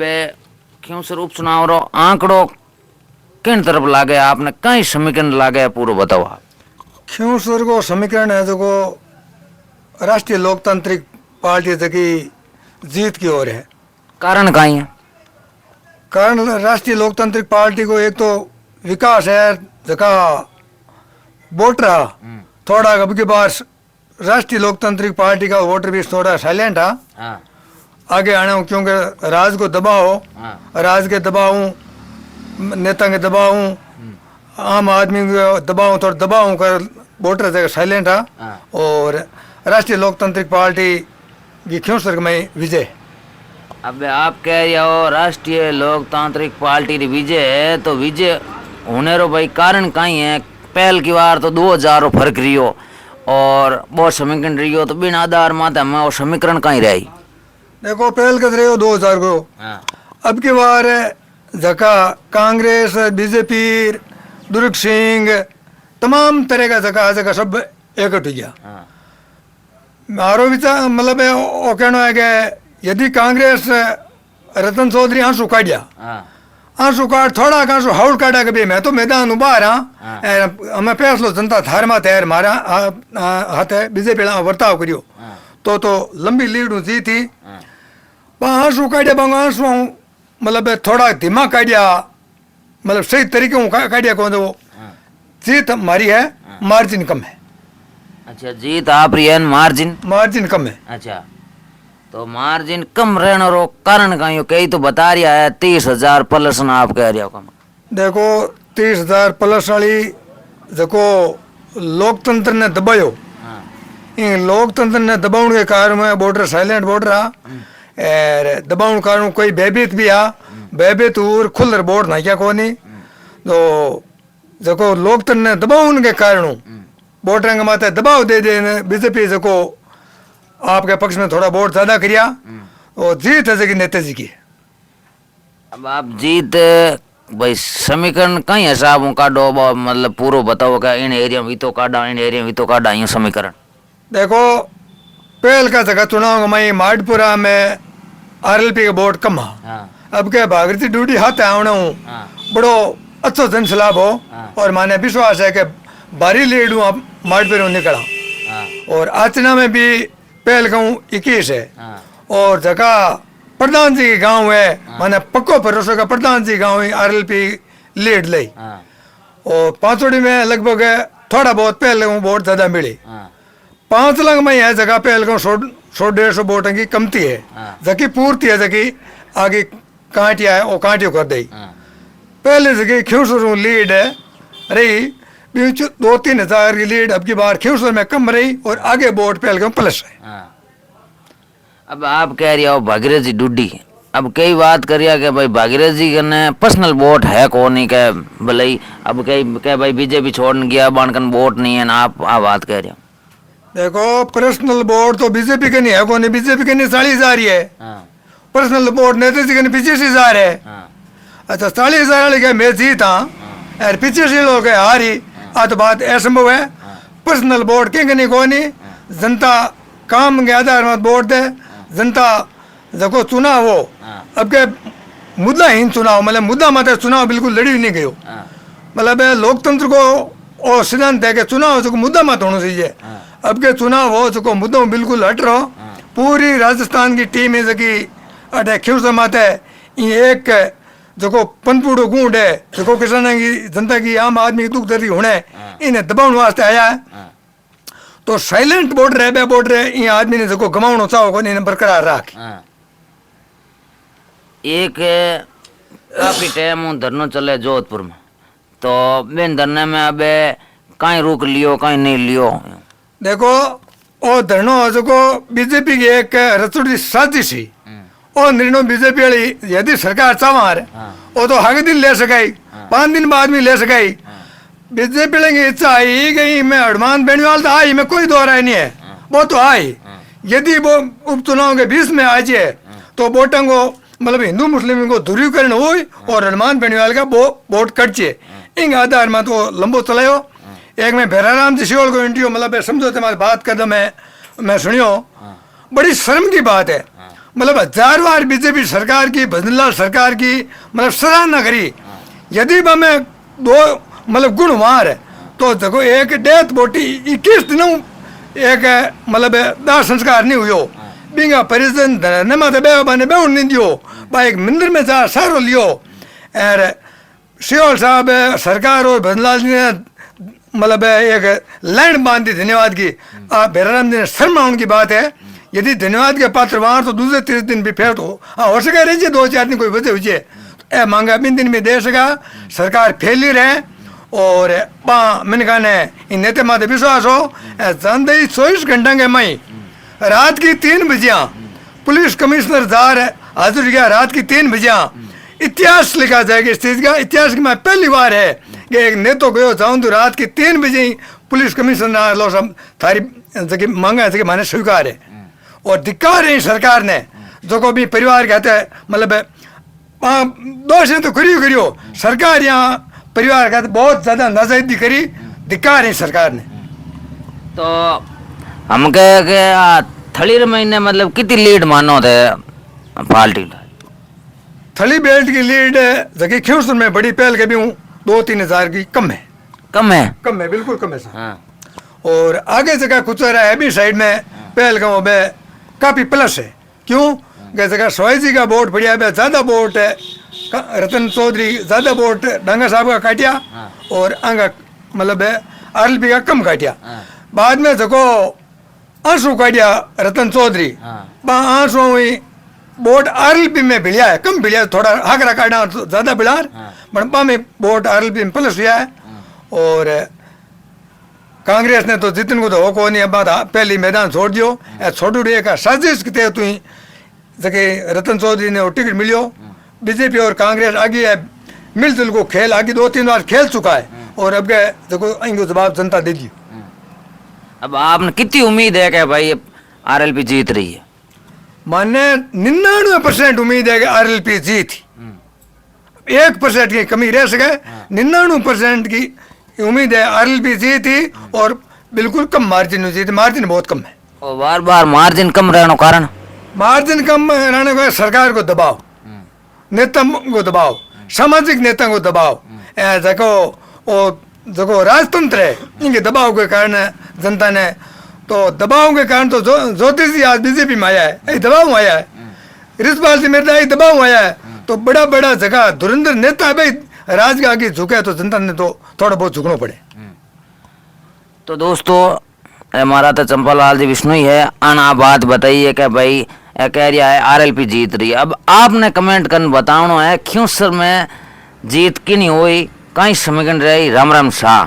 पे क्यों सर उपचुनाव रो आंकड़ो किन तरफ लागे आपने कई समीकरण लागे पूरा बताओ आप। क्यों सर को समीकरण है जो राष्ट्रीय लोकतांत्रिक पार्टी की जीत की ओर है। कारण कहीं है? कारण राष्ट्रीय लोकतांत्रिक पार्टी को एक तो विकास है जका वोटर थोड़ा अब की बार राष्ट्रीय लोकतांत्रिक पार्टी का वोटर भी थोड़ा साइलेंट है। हाँ, आगे आने हो क्योंकि राज को दबाओ, राज के दबाव नेता के दबाव आम आदमी के दबाव थोड़ा दबाव कर वोटर जगह साइलेंट है। और राष्ट्रीय लोकतांत्रिक पार्टी की क्यों सर में विजय। अब आप कह रहे हो राष्ट्रीय लोकतांत्रिक पार्टी की विजय है तो विजय होने रो भाई कारण कहीं है। पहल की बार तो 2000 फर्क रही हो और बहुत समीकरण रही हो तो बिना आधार माता में वो समीकरण कहीं रही। देखो पहल कर रहे हो 2000 को। अब की बार जका कांग्रेस बीजेपी दुर्ग सिंह तमाम तरह का जका जगह सब एकट हो गया। मारो विचार मतलब वो कहना है कि यदि कांग्रेस रतन चौधरी आंसू काटिया आंसू काट थोड़ा आंसू हाउल काटा के मैं तो मैदान बाहर हाँ हमें फैसलो जनता थार में तैयार मारा हाथ है बीजेपी वर्ताव करियो तो लंबी लीड जी थी आंसू काटिया बांग आंसू मतलब थोड़ा धीमा काटिया मतलब सही तरीके काटिया कौन वो जीत हमारी है मार्जिन कम है। अच्छा जीत आप रही है मार्जिन कम है। अच्छा तो मार्जिन कम रहने रो कारण कहीं हो कई तो बता रहा है 30,000 प्लस ना आप कह रहे हो कम। देखो 30,000 प्लस वाली देखो लोकतंत्र ने दबायो इन लोकतंत्र ने दबाने के कारण में वोटर साइलेंट वोटर और दबाव कारण कोई भयभीत भी आ भयभीत और खुलर वोट ना क्या कोनी तो देखो लोकतंत्र ने दबाव के कारण वोटर के माथे दबाव दे दे बीजेपी देखो आपके पक्ष में थोड़ा वोट ज्यादा करिया और जीत है कि नेता जी की। अब आप जीत भाई समीकरण कहीं हिसाब काटो मतलब पूरा बताओ क्या इन एरिया में तो काटा इन एरिया में तो काटा यूं समीकरण। देखो पहल का जगह चुनाव में माडपुरा में आरएलपी का वोट कम है। अब क्या भागीरथी ड्यूटी हाथ आना हूँ बड़ो अच्छा जन सलाब हो और माने विश्वास है कि भारी लीड हूँ अब माडपुर निकला और आचना में भी पहल कहूँ 21 है और जगह प्रधान जी के गांव है माने पक्को भरोसा का प्रधान जी गांव आरएलपी लीड ली और पांचोड़ी में लगभग थोड़ा बहुत पहले वोट ज्यादा मिली 5 लाख में है जगह पहले कहूँ 100-150 वोट की कमती है जबकि पूर्ति है जबकि आगे कांटिया है वो कांटियो कर दी पहले जगह खिवसर लीड है रही 2-3 हजार की लीड अब की बार खिवसर में कम रही और आगे वोट पहले प्लस है। अब आप कह रहे हो भागीरथ जी डूडी अब कई बात करिए कि भाई भागीरथ जी ने पर्सनल वोट है कौन नहीं कह भले अब कई भाई बीजेपी छोड़ गया बानकन वोट नहीं है ना आप बात कह रहे हो। देखो पर्सनल वोट तो बीजेपी के नहीं है कौन बीजेपी के नहीं 40,000 ही है पर्सनल वोट नेता जी के 85,000 है। अच्छा 40,000 वाले क्या मैं जीता यार 85 लोग हारी आ तो बात असंभव है। पर्सनल वोट के नहीं कौन जनता काम के आधार में वोट दे जनता देखो चुनाव हो अब के मुद्दा ही चुनाव मतलब मुद्दा मत चुनाव बिल्कुल लड़ी नहीं गयो मतलब लोकतंत्र को और सिद्धांत है कि चुनाव जो मुद्दा मत होना चाहिए अब के चुनाव हो जो मुद्दों बिल्कुल हट रहो पूरी राजस्थान की टीम है जो कि अटे खिवसर माते एक जो पनपुड़ो गूंड है जो किसानों की जनता की आम आदमी की दुख दर्दी होने इन्हें दबाने वास्ते आया है तो साइलेंट वोट रहे ये आदमी ने जो गमावना चाहो को इन्हें बरकरार रख। एक काफी टाइम धरनो चले जोधपुर में तो बिन धरने में अब कहीं रुक लियो कहीं नहीं लियो। देखो ओ धरनो जो बीजेपी की एक रचुड़ी साजिश ही और निर्णय बीजेपी वाली यदि सरकार चाह वो तो हक दिन ले सकाई 5 दिन बाद में ले सकाई बीजेपी की इच्छा आई गई मैं हनुमान बेनीवाल तो आई मैं कोई दो राय नहीं है वो तो आई यदि वो उपचुनाव के बीच में आ जाए तो वोटों को मतलब हिंदू मुस्लिम को ध्रुवीकरण हो और हनुमान बेनीवाल का वोट कट जाए इन आधार में तो लंबो चलायो। एक मैं भैराराम जी सियोल को इंटरव्यू मतलब समझो तुम्हारी बात कर दो मैं सुनियो बड़ी शर्म की बात है मतलब 1000 बार बीजेपी सरकार की, भजनलाल सरकार की मतलब सराहना करी। यदि हमें दो मतलब गुण वहाँ है तो देखो एक डेथ बोटी 21 दिनों एक मतलब दाह संस्कार नहीं हुयो, बिंगा परिजन धरने माते बने बेउन नहीं दियो, बा एक मंदिर में जा सारो लियो। और सियोल साहब सरकार और भजनलाल जी ने मतलब एक लाइन बांधी धन्यवाद की। आप बेराराम जी ने शर्मा उनकी बात है, यदि धन्यवाद के पात्र वहाँ तो दूसरे तीसरे दिन भी फेर तो हाँ हो सके रही 2-4 दिन कोई वजह हुई ए मांगा 3 दिन में दे सका सरकार फेलियर है। और मैंने कहा ने इन नेता माते विश्वास हो जानते 24 घंटा के मई रात की 3 बजे पुलिस कमिश्नर जार हाजिर गया रात की 3 बजे। इतिहास लिखा जाएगा इस चीज का, इतिहास की मैं पहली बार है कि एक नेतो गयो जाऊँ तो रात की 3 बजे ही पुलिस कमिश्नर लो सब थारी जगह मांगा है मैंने स्वीकार है। और धिक्कार है सरकार ने जो को भी परिवार कहते हैं मतलब दोष है तो करियो सरकार यहाँ परिवार का बहुत ज्यादा नाजायदी करी, धिक्कार है सरकार ने। तो हम कहे कि थलीर महीने मतलब कितनी लीड मानो थे पार्टी? थली बेल्ट की लीड जगह ख्यूस्टन में बड़ी पहल के भी हूँ 2-3 हजार की कम है बिल्कुल कम है सर। हाँ। और आगे जगह कुछ है भी साइड में पहल गाँव में काफी प्लस है। क्यों जगह सोई जी का वोट बढ़िया है, ज्यादा वोट है रतन चौधरी, ज्यादा वोट डांगा साहब का काटिया और आंगा मतलब आरएलपी का कम काटिया। बाद में देखो आंसू काटिया रतन चौधरी, आंसू हुई वोट आरएलपी में भिड़िया है, कम भिड़िया थोड़ा हाकरा काटा ज्यादा बिलार बड़पा में वोट आरएलपी में प्लस हुआ है। और कांग्रेस ने तो जितने को तो हो को नहीं, अब पहली मैदान छोड़ दियो छोटू रे का साजिश के तहत हुई जगह रतन चौधरी ने टिकट मिलियो। बीजेपी और कांग्रेस आगे है मिलजुल को खेल आगे 2-3 बार खेल चुका है और अब देखो इनको जवाब जनता दे दी। अब आपने कितनी उम्मीद है कि भाई आरएलपी जीत रही है? माने 99% उम्मीद है कि आरएलपी जीत, 1% की कमी रह सके। 99% की उम्मीद है आरएलपी जीती और बिल्कुल कम मार्जिन में जीती, मार्जिन बहुत कम है। और बार बार मार्जिन कम रहने कारण मार्जिन कम रहने का सरकार को दबाव, नेता को दबाव, सामाजिक नेता को दबाव, देखो राजतंत्र है इनके दबाव के कारण जनता ने तो दबाव के कारण तो ज्योतिष जी आज बीजेपी में आया है, दबाव आया है। रिजपाल सिंह मेहता दबाव आया है तो बड़ा बड़ा जगह धुरंधर नेता भाई राज के आगे झुके तो जनता ने तो थोड़ा बहुत झुकना पड़े। तो दोस्तों हमारा तो चंपालाल जी विष्णु ही है, आना बात बताइए कि भाई कह रहा है आरएलपी जीत रही है। अब आपने कमेंट कर बताना है क्यों सर में जीत की नहीं हुई, कहीं समीकरण रही। राम राम शाह।